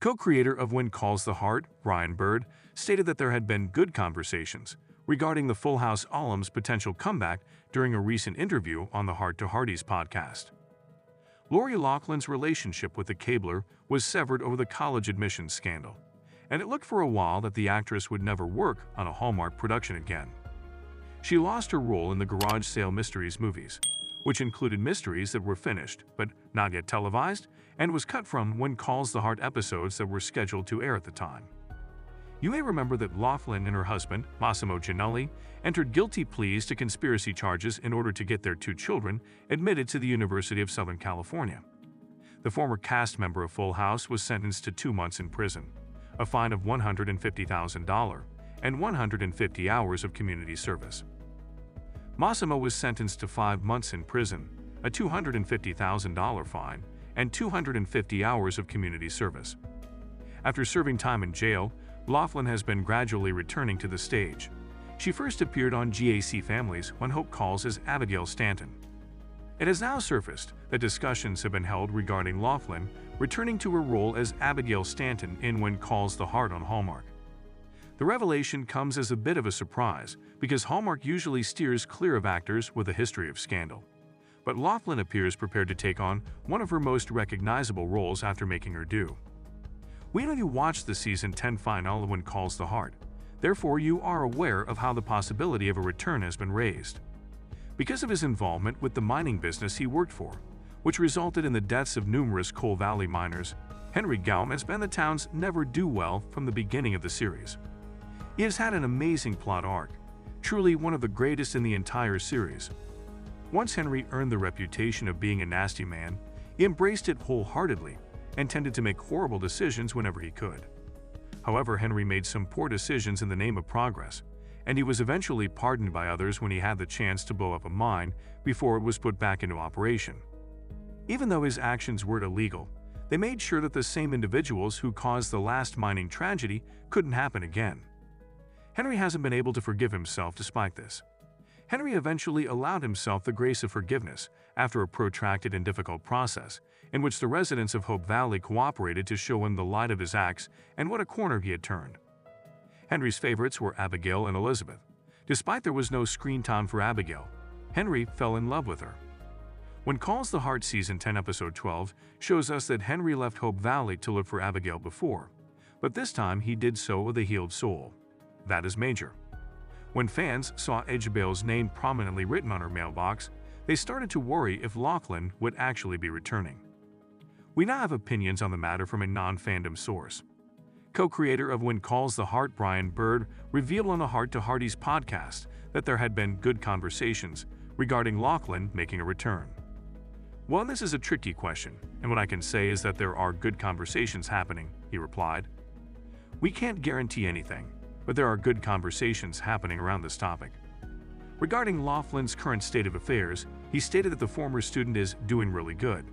Co-creator of When Calls the Heart, Brian Bird, stated that there had been good conversations regarding the Full House alum's potential comeback during a recent interview on the Heart to Hearties podcast. Lori Loughlin's relationship with the Cabler was severed over the college admissions scandal, and it looked for a while that the actress would never work on a Hallmark production again. She lost her role in the Garage Sale Mysteries movies, which included mysteries that were finished but not yet televised, and was cut from When Calls the Heart episodes that were scheduled to air at the time. You may remember that Loughlin and her husband, Massimo Giannulli, entered guilty pleas to conspiracy charges in order to get their 2 children admitted to the University of Southern California. The former cast member of Full House was sentenced to 2 months in prison, a fine of $150,000, and 150 hours of community service. Massimo was sentenced to 5 months in prison, a $250,000 fine, and 250 hours of community service. After serving time in jail, Loughlin has been gradually returning to the stage. She first appeared on GAC Families When Hope Calls as Abigail Stanton. It has now surfaced that discussions have been held regarding Loughlin returning to her role as Abigail Stanton in When Calls the Heart on Hallmark. The revelation comes as a bit of a surprise because Hallmark usually steers clear of actors with a history of scandal. But Loughlin appears prepared to take on one of her most recognizable roles after making her due. We know you watched the season 10 finale of When Calls the Heart, therefore you are aware of how the possibility of a return has been raised. Because of his involvement with the mining business he worked for, which resulted in the deaths of numerous Coal Valley miners, Henry Gaume has been the town's never-do-well from the beginning of the series. He has had an amazing plot arc, truly one of the greatest in the entire series. Once Henry earned the reputation of being a nasty man, he embraced it wholeheartedly and tended to make horrible decisions whenever he could. However, Henry made some poor decisions in the name of progress, and he was eventually pardoned by others when he had the chance to blow up a mine before it was put back into operation. Even though his actions were illegal, they made sure that the same individuals who caused the last mining tragedy couldn't happen again. Henry hasn't been able to forgive himself despite this. Henry eventually allowed himself the grace of forgiveness after a protracted and difficult process, in which the residents of Hope Valley cooperated to show him the light of his acts and what a corner he had turned. Henry's favorites were Abigail and Elizabeth. Despite there was no screen time for Abigail, Henry fell in love with her. When Calls the Heart Season 10 Episode 12 shows us that Henry left Hope Valley to look for Abigail before, but this time he did so with a healed soul. That is major. When fans saw Abigail's name prominently written on her mailbox, they started to worry if Loughlin would actually be returning. We now have opinions on the matter from a non-fandom source. Co-creator of When Calls the Heart, Brian Bird, revealed on the Heart to Hearties podcast that there had been good conversations regarding Loughlin making a return. Well, this is a tricky question, and what I can say is that there are good conversations happening, he replied. We can't guarantee anything, but there are good conversations happening around this topic. Regarding Loughlin's current state of affairs, he stated that the former student is doing really good.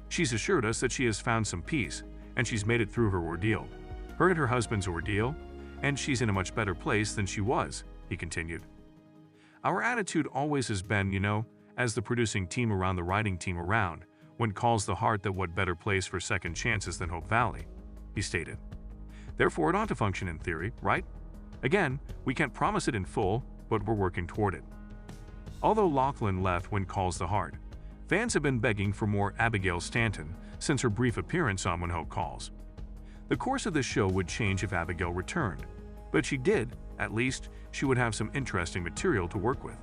She's assured us that she has found some peace, and she's made it through her ordeal, her and her husband's ordeal, and she's in a much better place than she was, he continued. Our attitude always has been, as the producing team around the writing team around, When Calls the Heart, that what better place for second chances than Hope Valley, he stated. Therefore, it ought to function in theory, right? Again, we can't promise it in full, but we're working toward it. Although Loughlin left When Calls the Heart, fans have been begging for more Abigail Stanton since her brief appearance on When Hope Calls. The course of the show would change if Abigail returned, but if she did, at least, she would have some interesting material to work with.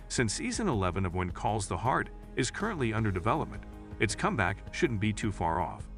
Since Season 11 of When Calls the Heart is currently under development, its comeback shouldn't be too far off.